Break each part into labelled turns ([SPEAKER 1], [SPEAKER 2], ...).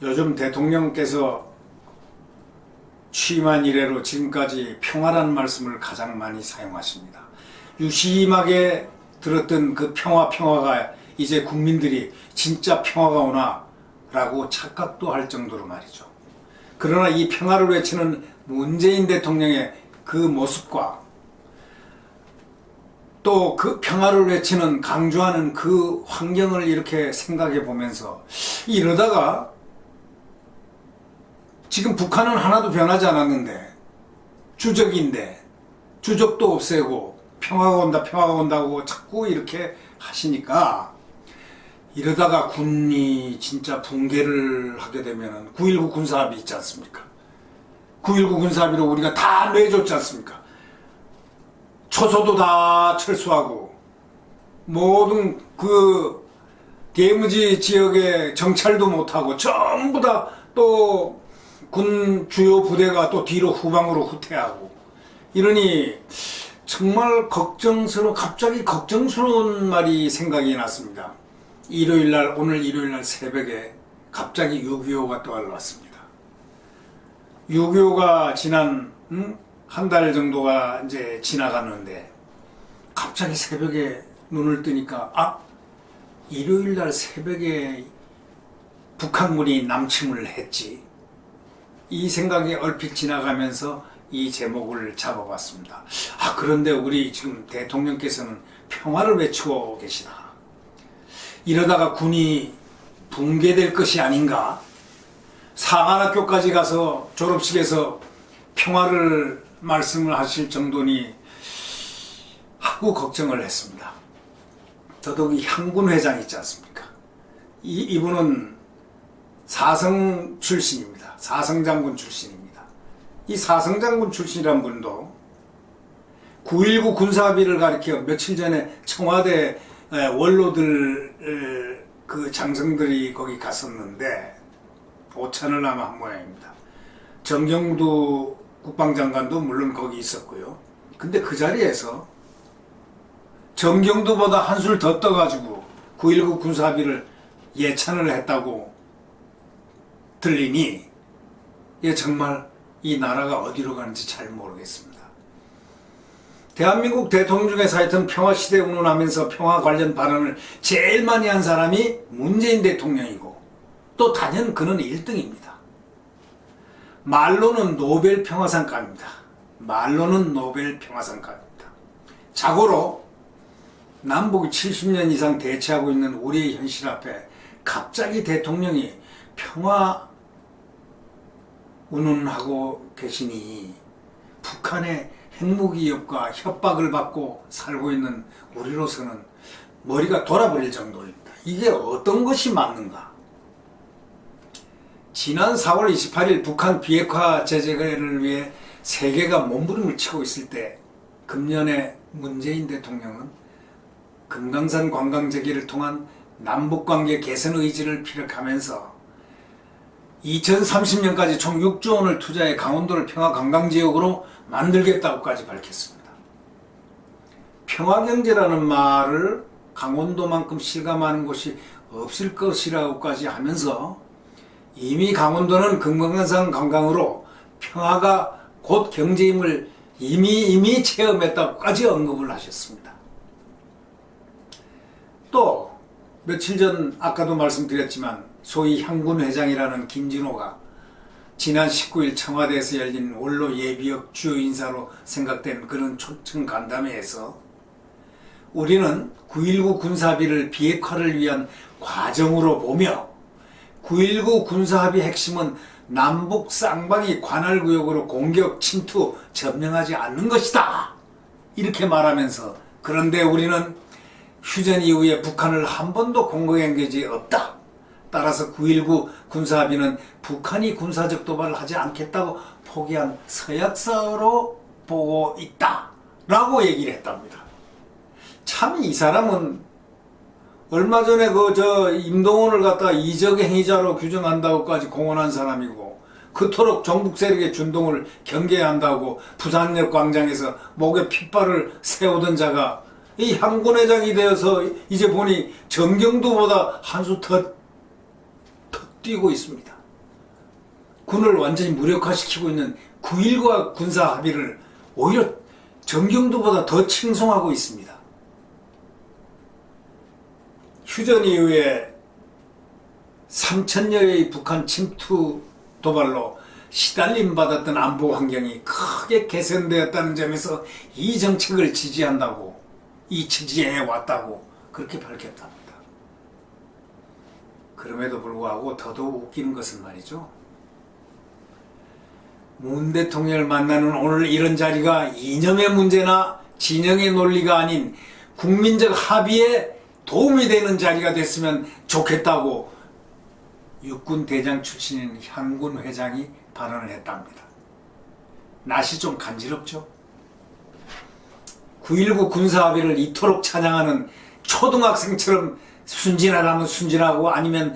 [SPEAKER 1] 요즘 대통령께서 취임한 이래로 지금까지 평화라는 말씀을 가장 많이 사용하십니다. 유심하게 들었던 그 평화가 이제 국민들이 진짜 평화가 오나 라고 착각도 할 정도로 말이죠. 그러나 이 평화를 외치는 문재인 대통령의 그 모습과 또 그 평화를 외치는 강조하는 그 환경을 이렇게 생각해 보면서 이러다가 지금 북한은 하나도 변하지 않았는데 주적인데 주적도 없애고 평화가 온다고 자꾸 이렇게 하시니까 이러다가 군이 진짜 붕괴를 하게 되면은 9.19 군사합의 있지 않습니까? 9.19 군사합의로 우리가 다 내줬지 않습니까? 초소도 다 철수하고 모든 그 대무지 지역에 정찰도 못하고 전부 다 또 군 주요 부대가 또 뒤로 후방으로 후퇴하고 이러니 정말 갑자기 걱정스러운 말이 생각이 났습니다. 오늘 일요일날 새벽에 갑자기 6.25가 떠올랐습니다. 6.25가 지난 한 달 정도가 이제 지나갔는데 갑자기 새벽에 눈을 뜨니까 일요일날 새벽에 북한군이 남침을 했지. 이 생각이 얼핏 지나가면서 이 제목을 잡아봤습니다. 그런데 우리 지금 대통령께서는 평화를 외치고 계시다. 이러다가 군이 붕괴될 것이 아닌가? 사관학교까지 가서 졸업식에서 평화를 말씀을 하실 정도니 하고 걱정을 했습니다. 더더욱이 향군 회장 있지 않습니까? 이분은 사성 출신입니다. 사성장군 출신입니다. 이 사성장군 출신이란 분도 9.19 군사합의를 가리켜 며칠 전에 청와대 원로들 그 장성들이 거기 갔었는데 오찬을 아마 한 모양입니다. 정경두 국방장관도 물론 거기 있었고요. 근데 그 자리에서 정경두보다 한술 더 떠가지고 9.19 군사합의를 예찬을 했다고 들리니 정말 이 나라가 어디로 가는지 잘 모르겠습니다. 대한민국 대통령 중에서 하여튼 평화시대 운운하면서 평화 관련 발언을 제일 많이 한 사람이 문재인 대통령이고 또 단연 그는 1등입니다. 말로는 노벨 평화상감입니다. 자고로 남북이 70년 이상 대치하고 있는 우리의 현실 앞에 갑자기 대통령이 평화 운운하고 계시니 북한의 핵무기협과 협박을 받고 살고 있는 우리로서는 머리가 돌아버릴 정도입니다. 이게 어떤 것이 맞는가? 지난 4월 28일 북한 비핵화 제재를 위해 세계가 몸부림을 치고 있을 때 금년에 문재인 대통령은 금강산 관광 재개를 통한 남북관계 개선 의지를 피력하면서 2030년까지 총 6조 원을 투자해 강원도를 평화관광지역으로 만들겠다고까지 밝혔습니다. 평화경제라는 말을 강원도만큼 실감하는 곳이 없을 것이라고까지 하면서 이미 강원도는 금강산 관광으로 평화가 곧 경제임을 이미 체험했다고까지 언급을 하셨습니다. 또 며칠 전 아까도 말씀드렸지만 소위 향군 회장이라는 김진호가 지난 19일 청와대에서 열린 원로 예비역 주요 인사로 생각된 그런 초청 간담회에서 우리는 9.19 군사합의를 비핵화를 위한 과정으로 보며 9.19 군사합의 핵심은 남북 쌍방이 관할구역으로 공격, 침투, 점령하지 않는 것이다. 이렇게 말하면서 그런데 우리는 휴전 이후에 북한을 한 번도 공격한 적이 없다. 따라서 9.19 군사합의는 북한이 군사적 도발을 하지 않겠다고 포기한 서약서로 보고 있다. 라고 얘기를 했답니다. 참 이 사람은 얼마 전에 임동원을 갖다 이적 행위자로 규정한다고까지 공언한 사람이고 그토록 종북 세력의 준동을 경계해야 한다고 부산역 광장에서 목에 핏발을 세우던 자가 이 향군회장이 되어서 이제 보니 정경두보다 한 수 더 뛰고 있습니다. 군을 완전히 무력화시키고 있는 9.19 군사 합의를 오히려 정경도보다 더 칭송하고 있습니다. 휴전 이후에 3,000여의 북한 침투 도발로 시달림 받았던 안보 환경이 크게 개선되었다는 점에서 이 정책을 지지한다고, 지지해 왔다고 그렇게 밝혔답니다. 그럼에도 불구하고 더더욱 웃기는 것은 말이죠, 문 대통령을 만나는 오늘 이런 자리가 이념의 문제나 진영의 논리가 아닌 국민적 합의에 도움이 되는 자리가 됐으면 좋겠다고 육군 대장 출신인 향군 회장이 발언을 했답니다. 낯이 좀 간지럽죠? 9.19 군사합의를 이토록 찬양하는 초등학생처럼 순진하다면 순진하고 아니면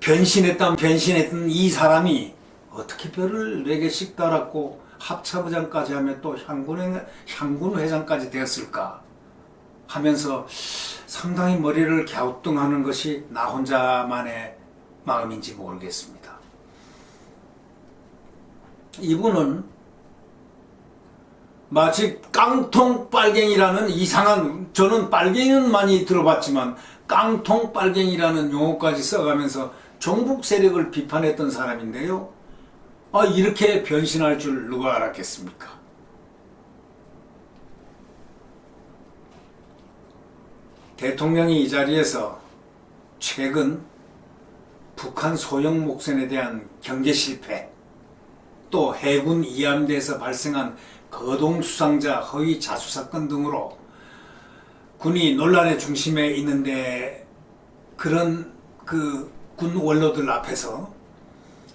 [SPEAKER 1] 변신했다면 변신했던 이 사람이 어떻게 별을 4개씩 달았고 합참의장까지 하면 또 향군 회장까지 되었을까 하면서 상당히 머리를 갸우뚱하는 것이 나 혼자만의 마음인지 모르겠습니다. 이분은 마치 깡통빨갱이라는 이상한, 저는 빨갱이는 많이 들어봤지만 깡통빨갱이라는 용어까지 써가면서 종북 세력을 비판했던 사람인데요. 이렇게 변신할 줄 누가 알았겠습니까? 대통령이 이 자리에서 최근 북한 소형 목선에 대한 경계 실패, 또 해군 이함대에서 발생한 거동수상자 허위 자수 사건 등으로 군이 논란의 중심에 있는데, 그런 군 원로들 앞에서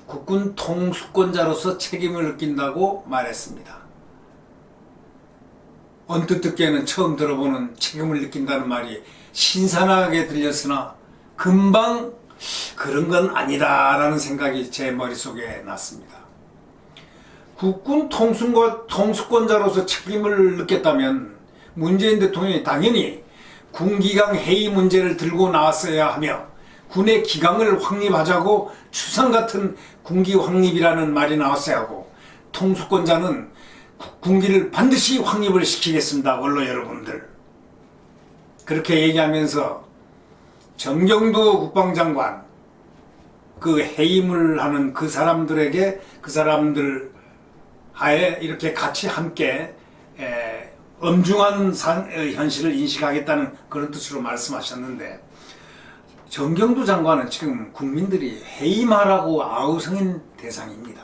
[SPEAKER 1] 국군 통수권자로서 책임을 느낀다고 말했습니다. 언뜻 듣기에는 처음 들어보는 책임을 느낀다는 말이 신선하게 들렸으나 금방 그런 건 아니다라는 생각이 제 머릿속에 났습니다. 국군 통수권자로서 책임을 느꼈다면 문재인 대통령이 당연히 군기강 해이 문제를 들고 나왔어야 하며 군의 기강을 확립하자고 추상 같은 군기 확립이라는 말이 나왔어야 하고, 통수권자는 군기를 반드시 확립을 시키겠습니다, 원로 여러분들, 그렇게 얘기하면서 정경도 국방장관, 그 해임을 하는 그 사람들에게, 그 사람들 하에 이렇게 같이 함께 엄중한 현실을 인식하겠다는 그런 뜻으로 말씀하셨는데, 정경도 장관은 지금 국민들이 해임하라고 아우성인 대상입니다.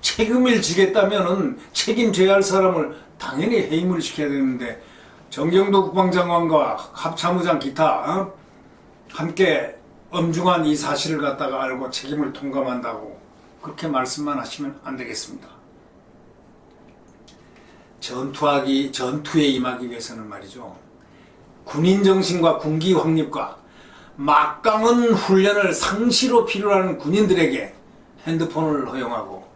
[SPEAKER 1] 책임을 지겠다면은 책임져야 할 사람을 당연히 해임을 시켜야 되는데, 정경도 국방장관과 합참의장 기타 함께 엄중한 이 사실을 갖다가 알고 책임을 통감한다고 그렇게 말씀만 하시면 안 되겠습니다. 전투에 임하기 위해서는 말이죠, 군인 정신과 군기 확립과 막강한 훈련을 상시로 필요로 하는 군인들에게 핸드폰을 허용하고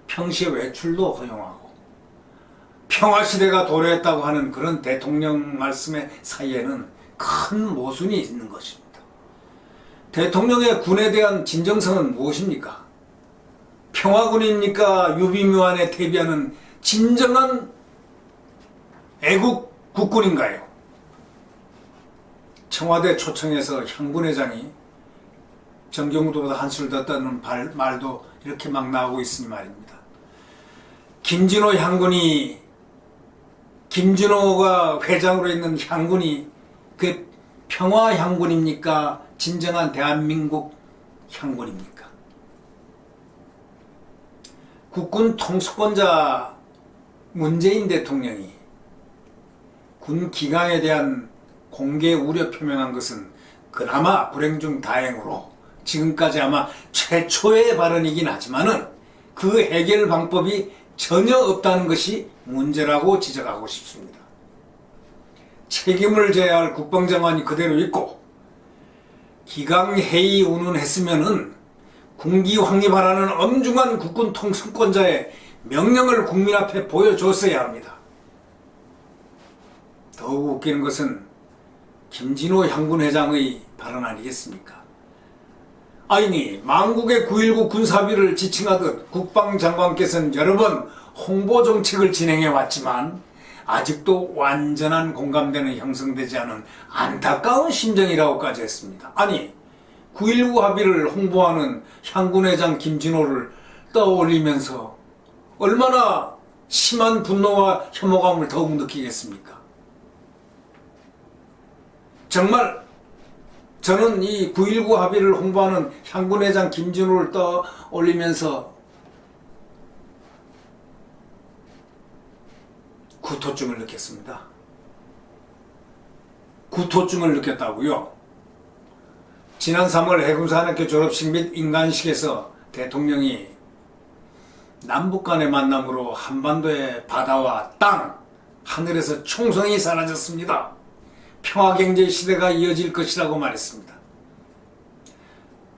[SPEAKER 1] 평시에 외출도 허용하고 평화시대가 도래했다고 하는 그런 대통령 말씀의 사이에는 큰 모순이 있는 것입니다. 대통령의 군에 대한 진정성은 무엇입니까? 평화군입니까? 유비묘환에 대비하는 진정한 애국 국군인가요? 청와대 초청에서 향군 회장이 정경도보다 한술 더 떠는 말도 이렇게 막 나오고 있으니 말입니다. 김진호가 회장으로 있는 향군이 그 평화 향군입니까? 진정한 대한민국 향군입니까? 국군 통수권자 문재인 대통령이 군 기강에 대한 공개 우려 표명한 것은 그나마 불행 중 다행으로 지금까지 아마 최초의 발언이긴 하지만은 그 해결 방법이 전혀 없다는 것이 문제라고 지적하고 싶습니다. 책임을 져야 할 국방장관이 그대로 있고, 기강회의 운운했으면은 군기 확립하라는 엄중한 국군 통수권자의 명령을 국민 앞에 보여줬어야 합니다. 더욱 웃기는 것은 김진호 향군 회장의 발언 아니겠습니까? 아니, 망국의 9.19 군사비를 지칭하듯 국방장관께서는 여러 번 홍보 정책을 진행해 왔지만 아직도 완전한 공감대는 형성되지 않은 안타까운 심정이라고까지 했습니다. 아니, 9.19 합의를 홍보하는 향군회장 김진호를 떠올리면서 얼마나 심한 분노와 혐오감을 더욱 느끼겠습니까? 정말 저는 이 9.19 합의를 홍보하는 향군회장 김진호를 떠올리면서 구토증을 느꼈습니다. 구토증을 느꼈다고요? 지난 3월 해군사관학교 졸업식 및 인간식에서 대통령이 남북 간의 만남으로 한반도의 바다와 땅, 하늘에서 총성이 사라졌습니다. 평화경제 시대가 이어질 것이라고 말했습니다.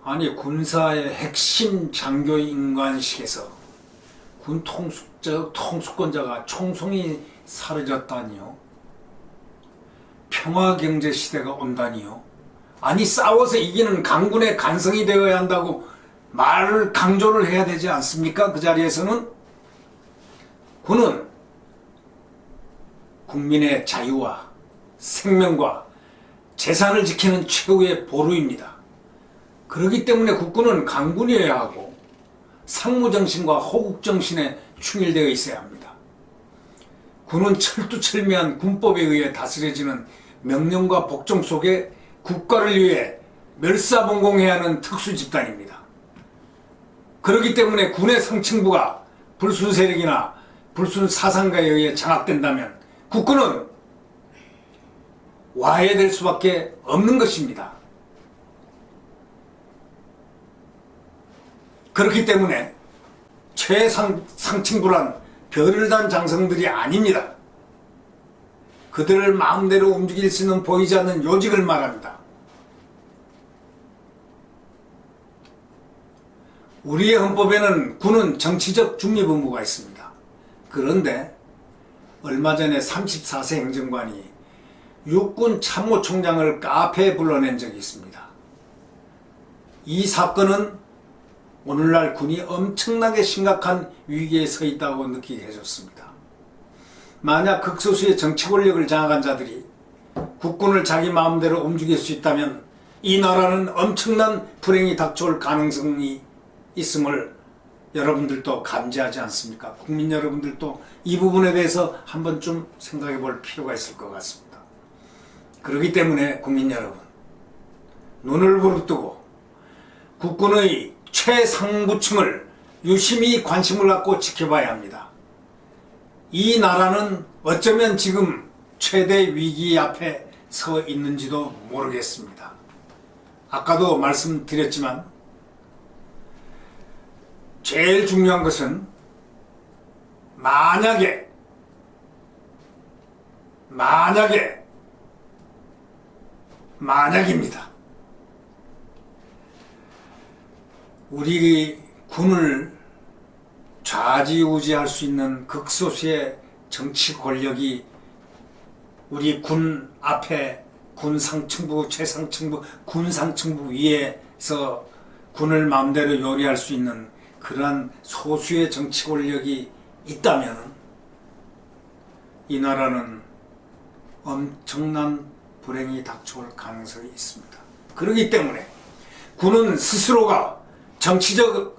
[SPEAKER 1] 아니, 군사의 핵심 장교 인관식에서 군 통수권자가 총성이 사라졌다니요? 평화경제 시대가 온다니요? 아니, 싸워서 이기는 강군의 간성이 되어야 한다고 말을 강조를 해야 되지 않습니까? 그 자리에서는 군은 국민의 자유와 생명과 재산을 지키는 최고의 보루입니다. 그렇기 때문에 국군은 강군이어야 하고 상무정신과 호국정신에 충실되어 있어야 합니다. 군은 철두철미한 군법에 의해 다스려지는 명령과 복종 속에 국가를 위해 멸사봉공해야 하는 특수집단입니다. 그렇기 때문에 군의 상층부가 불순 세력이나 불순 사상가에 의해 장악된다면 국군은 와해될 수밖에 없는 것입니다. 그렇기 때문에 최상층부란 별을 단 장성들이 아닙니다. 그들을 마음대로 움직일 수 있는 보이지 않는 요직을 말합니다. 우리의 헌법에는 군은 정치적 중립 의무가 있습니다. 그런데 얼마 전에 34세 행정관이 육군 참모총장을 카페에 불러낸 적이 있습니다. 이 사건은 오늘날 군이 엄청나게 심각한 위기에 서 있다고 느끼게 해줬습니다. 만약 극소수의 정치 권력을 장악한 자들이 국군을 자기 마음대로 움직일 수 있다면 이 나라는 엄청난 불행이 닥쳐올 가능성이 있음을 여러분들도 감지하지 않습니까? 국민 여러분들도 이 부분에 대해서 한 번쯤 생각해 볼 필요가 있을 것 같습니다. 그렇기 때문에 국민 여러분, 눈을 부릅뜨고 국군의 최상부층을 유심히 관심을 갖고 지켜봐야 합니다. 이 나라는 어쩌면 지금 최대 위기 앞에 서 있는지도 모르겠습니다. 아까도 말씀드렸지만 제일 중요한 것은 만약입니다. 우리 군을 좌지우지할 수 있는 극소수의 정치 권력이 우리 군 앞에 군 상층부, 최상층부, 군 상층부 위에서 군을 마음대로 요리할 수 있는 그러한 소수의 정치 권력이 있다면 이 나라는 엄청난 불행이 닥쳐올 가능성이 있습니다. 그렇기 때문에 군은 스스로가 정치적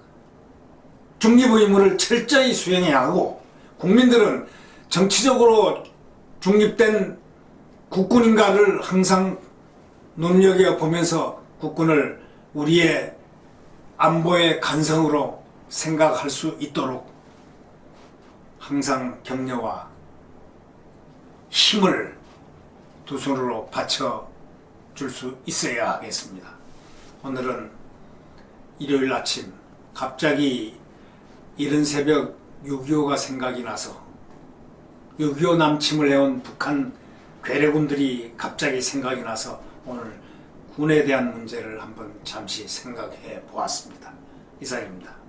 [SPEAKER 1] 중립 의무를 철저히 수행해야 하고 국민들은 정치적으로 중립된 국군인가를 항상 눈여겨보면서 국군을 우리의 안보의 간성으로 생각할 수 있도록 항상 격려와 힘을 두 손으로 받쳐줄 수 있어야 하겠습니다. 오늘은 일요일 아침 갑자기 이른 새벽 6.25가 생각이 나서 6.25 남침을 해온 북한 괴뢰군들이 갑자기 생각이 나서 오늘 군에 대한 문제를 한번 잠시 생각해 보았습니다. 이상입니다.